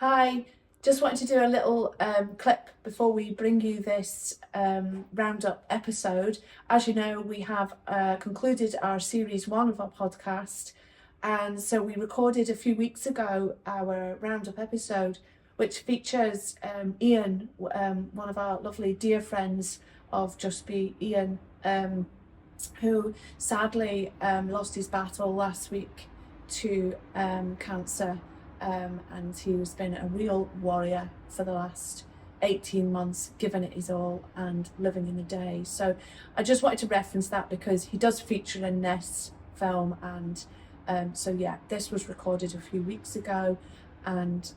Hi, just wanted to do a little clip before we bring you this roundup episode. As you know, we have concluded our series 1 of our podcast, and so we recorded a few weeks ago our roundup episode, which features Ian, one of our lovely dear friends of Just Be Ian, who sadly lost his battle last week to cancer. And he's been a real warrior for the last 18 months, giving it his all and living in the day. So I just wanted to reference that because he does feature in this film. And so yeah, this was recorded a few weeks ago. And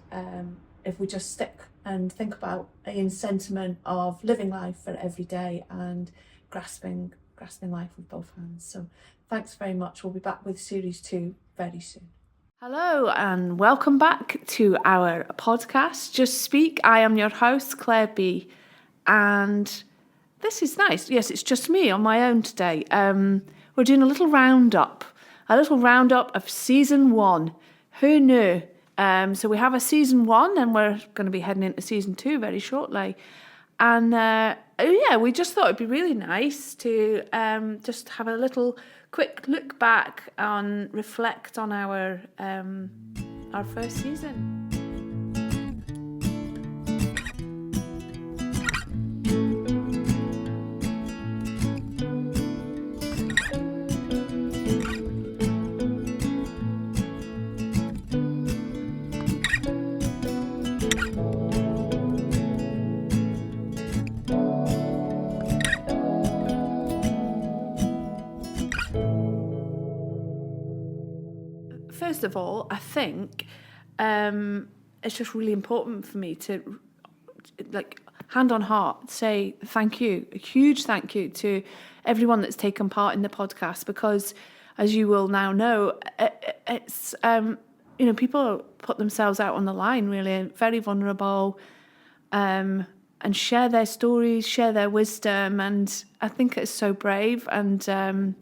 if we just stick and think about Ian's sentiment of living life for every day and grasping life with both hands. So thanks very much. We'll be back with series 2 very soon. Hello and welcome back to our podcast, Just Speak. I am your host, Claire B. And this is nice. Yes, it's just me on my own today. We're doing a little roundup of season 1. Who knew? So we have a season 1 and we're going to be heading into season 2 very shortly. And we just thought it'd be really nice to just have a little quick look back and reflect on our first season. First of all, I think it's just really important for me to, like, hand on heart, say thank you, a huge thank you to everyone that's taken part in the podcast, because as you will now know, it's, people put themselves out on the line, really, very vulnerable, and share their stories, share their wisdom, and I think it's so brave. And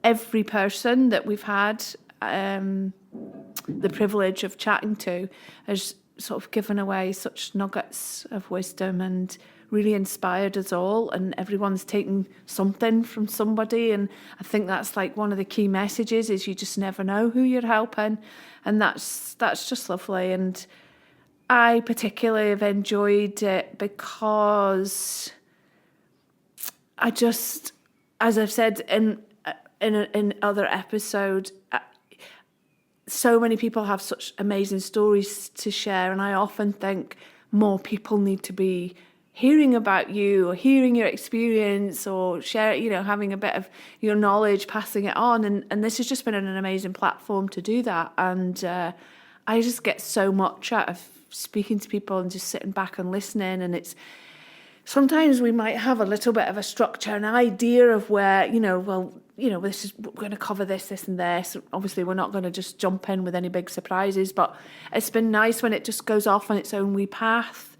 every person that we've had the privilege of chatting to has sort of given away such nuggets of wisdom and really inspired us all, and everyone's taken something from somebody. And I think that's like one of the key messages, is you just never know who you're helping, and that's just lovely. And I particularly have enjoyed it because I just, as I've said in other episodes, so many people have such amazing stories to share, and I often think more people need to be hearing about you or hearing your experience or share, having a bit of your knowledge, passing it on. And this has just been an amazing platform to do that. And I just get so much out of speaking to people and just sitting back and listening. And it's sometimes we might have a little bit of a structure, an idea of where, this is, we're going to cover this and this. Obviously, we're not going to just jump in with any big surprises, but it's been nice when it just goes off on its own wee path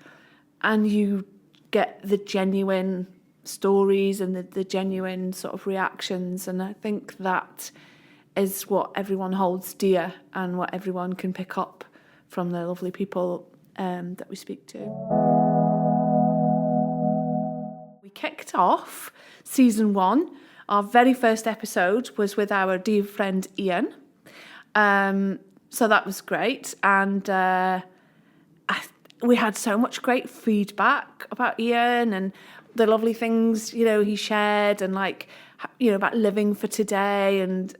and you get the genuine stories and the genuine sort of reactions. And I think that is what everyone holds dear and what everyone can pick up from the lovely people that we speak to. We kicked off season 1. Our very first episode was with our dear friend Ian. So that was great. And we had so much great feedback about Ian and the lovely things, he shared, and about living for today and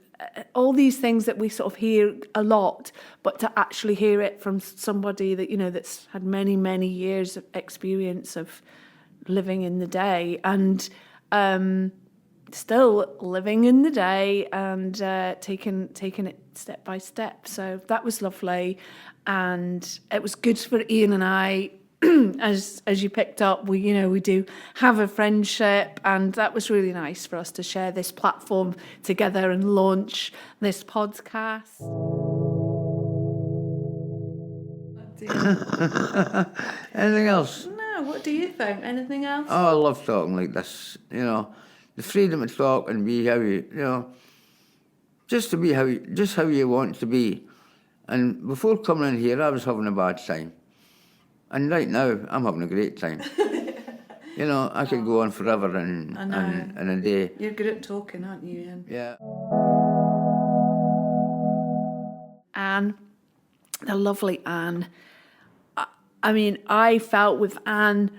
all these things that we sort of hear a lot, but to actually hear it from somebody that, that's had many, many years of experience of living in the day and still living in the day and taking it step by step. So that was lovely, and it was good for Ian and I. As you picked up, we do have a friendship, and that was really nice for us to share this platform together and launch this podcast. Anything else? No, what do you think? Anything else? Oh, I love talking like this, the freedom to talk and be how you, just to be how you want to be. And before coming in here, I was having a bad time. And right now, I'm having a great time. You know, I could go on forever and a day. You're good at talking, aren't you, Ian? Yeah. Anne, the lovely Anne. I mean, I felt with Anne,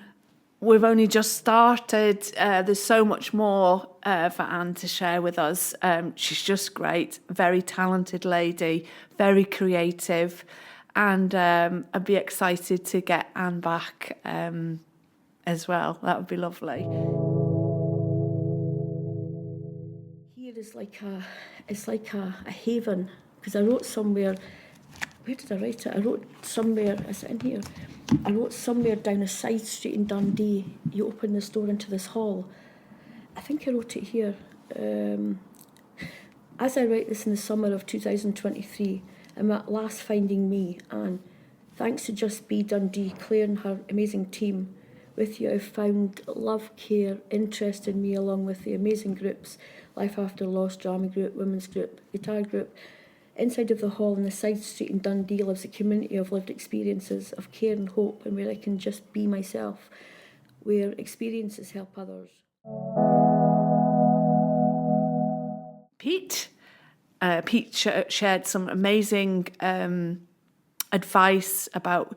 we've only just started. There's so much more for Anne to share with us. She's just great, very talented lady, very creative, and I'd be excited to get Anne back as well. That would be lovely. Here is like a haven, because I wrote somewhere. Where did I write it? I wrote somewhere. Is it in here? I wrote somewhere down a side street in Dundee. You open this door into this hall. I think I wrote it here. As I write this in the summer of 2023, I'm at last finding me, and thanks to Just Be Dundee, Claire and her amazing team, with you I've found love, care, interest in me, along with the amazing groups, Life After Loss, Drama Group, Women's Group, Guitar Group. Inside of the hall in the side street in Dundee lives a community of lived experiences of care and hope, and where I can just be myself, where experiences help others. Pete shared some amazing advice about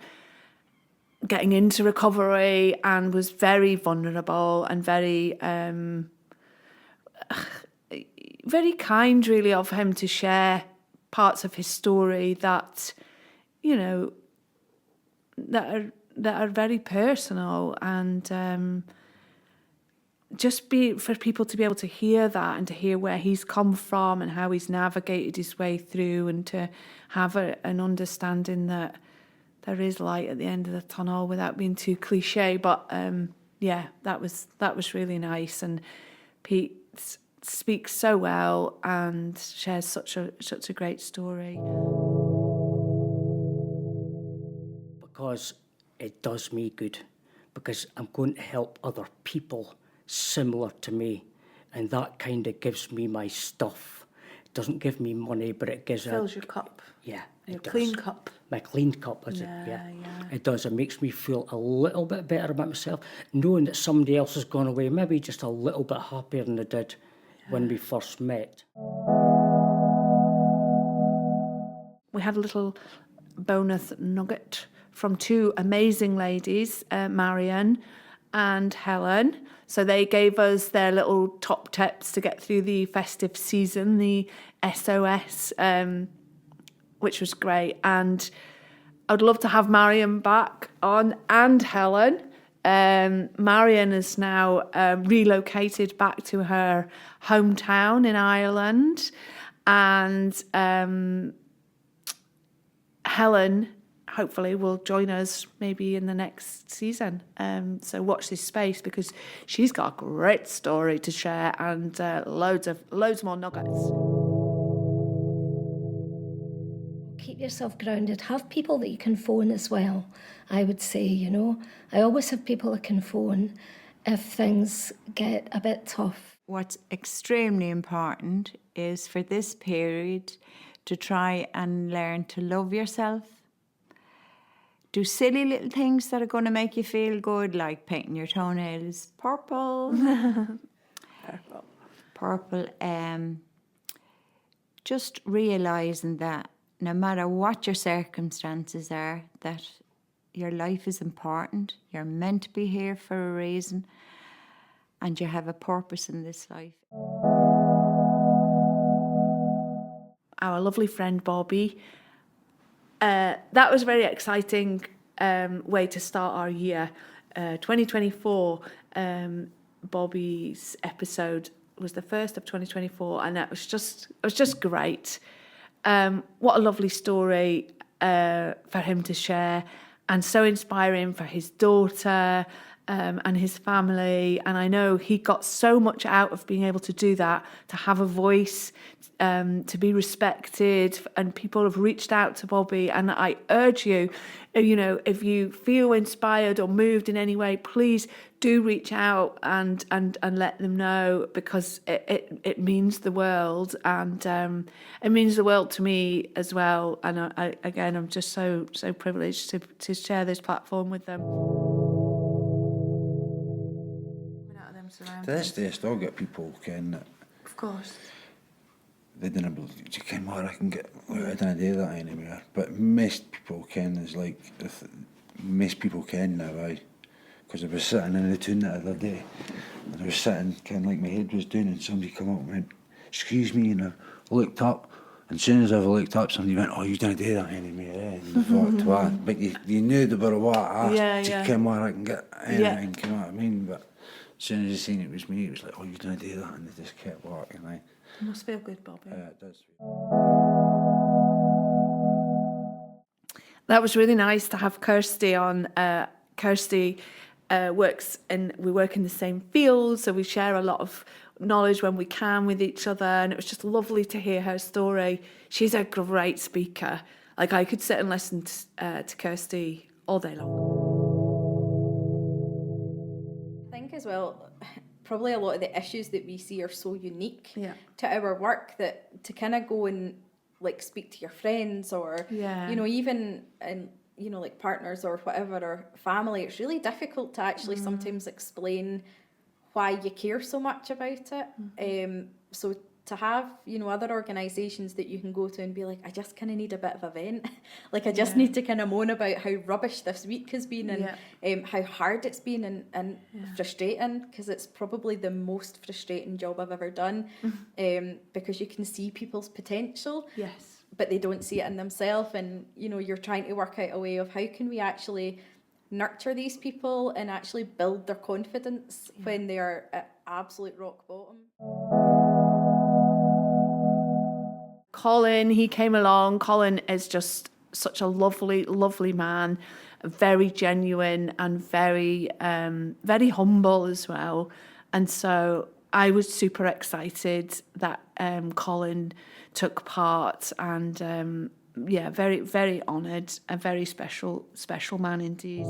getting into recovery, and was very vulnerable and very very kind, really, of him to share parts of his story that, you know, that are very personal, and just for people to be able to hear that, and to hear where he's come from and how he's navigated his way through, and to have an understanding that there is light at the end of the tunnel, without being too cliche. But yeah, that was really nice. And Pete speaks so well and shares such a great story. Because it does me good, because I'm going to help other people similar to me, and that kind of gives me my stuff. It doesn't give me money, but it gives Fills your cup. Yeah, Your it does. clean cup. My clean cup, is it? Yeah. It does. It makes me feel a little bit better about myself, knowing that somebody else has gone away, maybe just a little bit happier than they did when we first met. We had a little bonus nugget from two amazing ladies, Marion and Helen. So they gave us their little top tips to get through the festive season, the SOS, which was great. And I'd love to have Marion back on, and Helen. Marion is now relocated back to her hometown in Ireland, and Helen hopefully will join us maybe in the next season. So watch this space, because she's got a great story to share, and loads more nuggets. Keep yourself grounded. Have people that you can phone as well, I would say, you know. I always have people I can phone if things get a bit tough. What's extremely important is for this period to try and learn to love yourself. Do silly little things that are going to make you feel good, like painting your toenails purple. Purple. Just realising that no matter what your circumstances are, that your life is important. You're meant to be here for a reason, and you have a purpose in this life. Our lovely friend Bobby. That was a very exciting way to start our year. 2024, Bobby's episode was the first of 2024, and it was just great. What a lovely story for him to share, and so inspiring for his daughter, and his family. And I know he got so much out of being able to do that, to have a voice, to be respected, and people have reached out to Bobby. And I urge you, if you feel inspired or moved in any way, please do reach out and let them know, because it means the world, and it means the world to me as well. And I'm just so privileged to share this platform with them. To this day, I still get people ken that Of course. they didn't believe, you ken what I can get, I didn't do that anymore. But most people ken is like, most people ken now, aye. Because I was sitting in the tune the other day, and I was sitting, kind of like my head was down, and somebody come up and went, "Excuse me," and I looked up, and as soon as I looked up, somebody went, "Oh, you didn't do that anymore, eh?" And I thought, "What?" But you knew they were what I asked to come where I can get anything, you know what I mean? But as soon as they seen it was me, it was like, "Oh, you didn't do that," and they just kept walking, aye. It must feel good, Bobby. It does. That was really nice to have Kirsty on. Kirsty we work in the same field, so we share a lot of knowledge when we can with each other, and it was just lovely to hear her story. She's a great speaker. Like, I could sit and listen to Kirsty all day long. I think as well, probably a lot of the issues that we see are so unique Yeah. to our work that to kind of go and like speak to your friends or even and like partners or whatever or family, it's really difficult to actually sometimes explain why you care so much about it. So to have other organisations that you can go to and be like, I just kind of need a bit of a vent. Like, I just need to kind of moan about how rubbish this week has been and how hard it's been and frustrating, because it's probably the most frustrating job I've ever done, because you can see people's potential, but they don't see it in themselves, and you're trying to work out a way of how can we actually nurture these people and actually build their confidence when they are at absolute rock bottom. Colin, he came along. Colin is just such a lovely, lovely man, very genuine and very, very humble as well. And so I was super excited that Colin took part, and very, very honoured, a very special man indeed.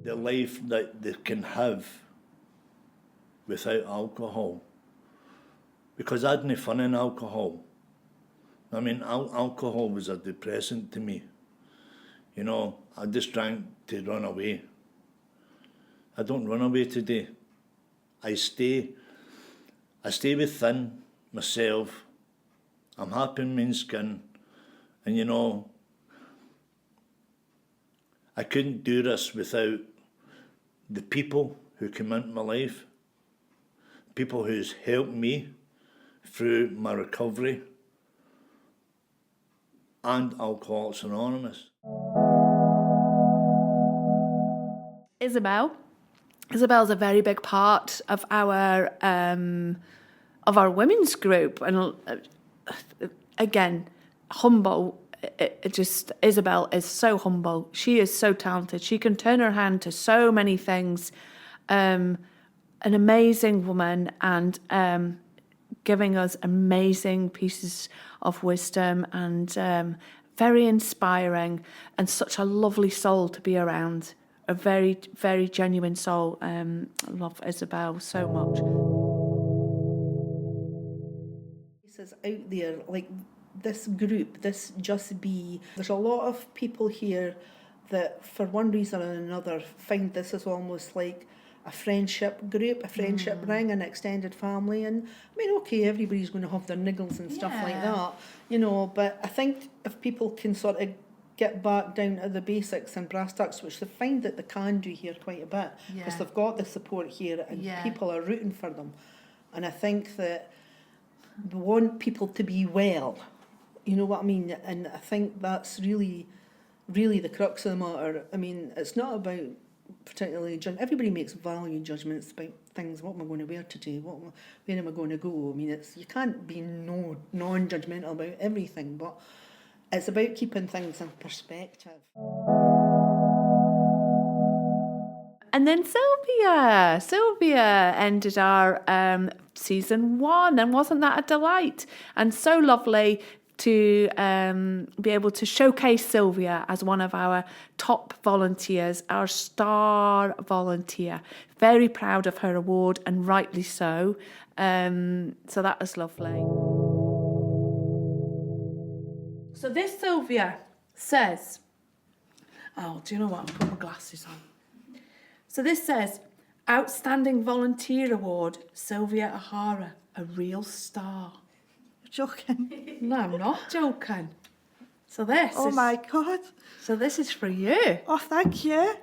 The life that they can have without alcohol. Because I had no fun in alcohol. I mean, alcohol was a depressant to me. I just drank to run away. I don't run away today. I stay within myself. I'm happy in my skin. And I couldn't do this without the people who come into my life, people who's helped me through my recovery, and Alcoholics Anonymous. Isabel's a very big part of our women's group, and again, humble. Isabel is so humble. She is so talented. She can turn her hand to so many things. An amazing woman, and giving us amazing pieces of wisdom, and very inspiring, and such a lovely soul to be around. A very, very genuine soul. I love Isabel so much. Out there, like this group, this Just Be, there's a lot of people here that for one reason or another find this is almost like a friendship group, a friendship ring, an extended family. And I mean, okay, everybody's going to have their niggles and stuff like that, but I think if people can sort of get back down to the basics and brass tacks, which they find that they can do here quite a bit, because they've got the support here and people are rooting for them. And I think that we want people to be well, you know what I mean? And I think that's really, really the crux of the matter. I mean, it's not about particularly everybody makes value judgments about things. What am I going to wear today? Where am I going to go? I mean, you can't be non-judgmental about everything, but it's about keeping things in perspective. And then Sylvia ended our season 1, and wasn't that a delight? And so lovely to be able to showcase Sylvia as one of our top volunteers, our star volunteer. Very proud of her award, and rightly so. So that was lovely. So this Sylvia says, oh, do you know what? I'll put my glasses on. So this says, Outstanding Volunteer Award, Sylvia O'Hara, a real star. You're joking. No, I'm not joking. So this Oh is, my God. So this is for you. Oh, thank you.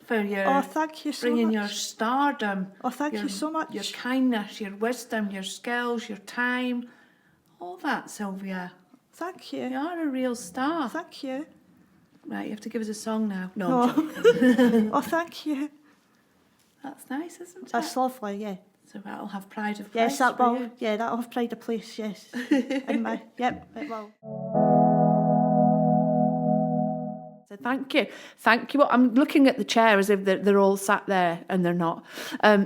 For your Oh, thank you so bringing much. your stardom. Oh, thank you so much. Your kindness, your wisdom, your skills, your time. All that, Sylvia. Thank you. You are a real star. Thank you. Right, you have to give us a song now. No, No. I'm joking. Oh, thank you. That's nice, isn't it? That's lovely, yeah. So that'll have pride of place. Yes, that for will. you. Yeah, that'll have pride of place, yes. In my, yep, it will. So thank you. Thank you. I'm looking at the chair as if they're all sat there, and they're not.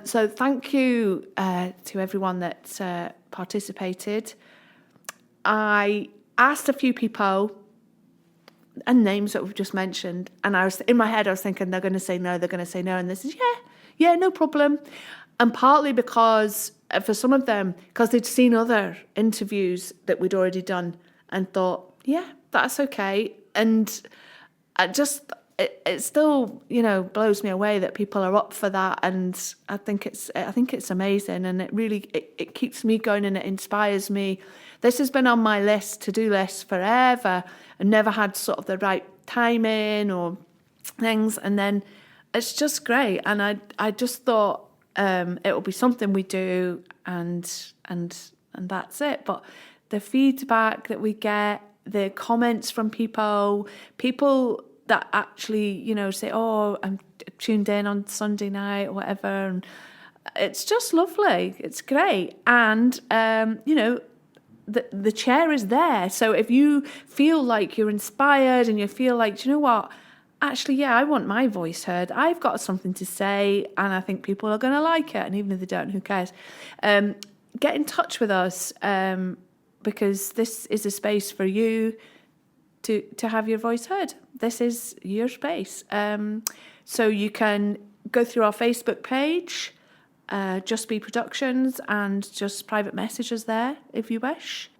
So thank you to everyone that participated. I asked a few people and names that we've just mentioned, and I was in my head I was thinking they're going to say no, and they said yeah, no problem. And partly because for some of them, because they'd seen other interviews that we'd already done and thought, yeah, that's okay. And it still, blows me away that people are up for that. And I think it's amazing, and it really it keeps me going, and it inspires me. This has been on my to-do list forever, and never had sort of the right timing or things. And then it's just great. And I just thought it will be something we do, and that's it. But the feedback that we get, the comments from people that actually, say, oh, I'm tuned in on Sunday night or whatever. And it's just lovely. It's great. And, the chair is there. So if you feel like you're inspired and you feel like, do you know what? Actually, yeah, I want my voice heard. I've got something to say, and I think people are going to like it. And even if they don't, who cares? Get in touch with us, because this is a space for you to have your voice heard. This is your space. So you can go through our Facebook page, Just Be Productions, and just private messages there if you wish.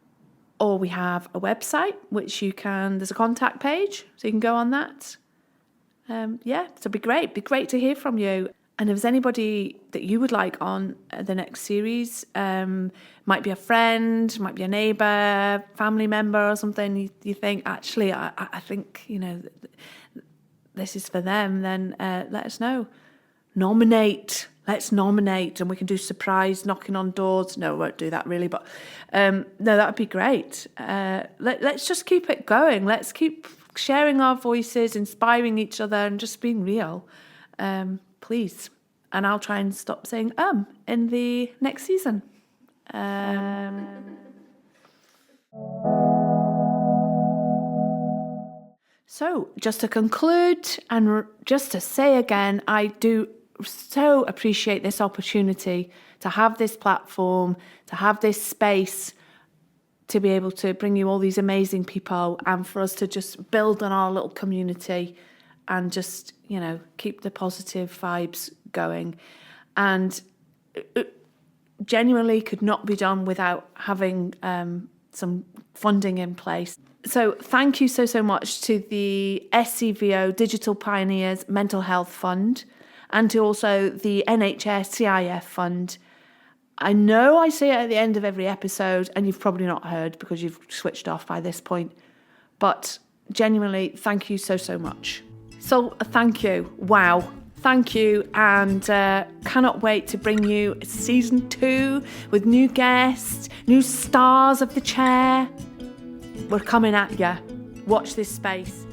Or we have a website, which there's a contact page, so you can go on that. So it'd be great. Be great to hear from you. And if there's anybody that you would like on the next series, might be a friend, might be a neighbour, family member or something, you think, actually, I think, this is for them, then let us know. Let's nominate, and we can do surprise knocking on doors. No, we won't do that really, but no, that would be great. Let's just keep it going. Let's keep sharing our voices, inspiring each other, and just being real. Please. And I'll try and stop saying in the next season. So just to conclude, and just to say again, I do so appreciate this opportunity to have this platform, to have this space, to be able to bring you all these amazing people, and for us to just build on our little community and just, keep the positive vibes going. And it genuinely could not be done without having some funding in place. So thank you so much to the SCVO Digital Pioneers Mental Health Fund, and to also the NHS CIF Fund. I know I say it at the end of every episode, and you've probably not heard because you've switched off by this point, but genuinely, thank you so much. So thank you. Wow. Thank you, and cannot wait to bring you season 2 with new guests, new stars of the chair. We're coming at you. Watch this space.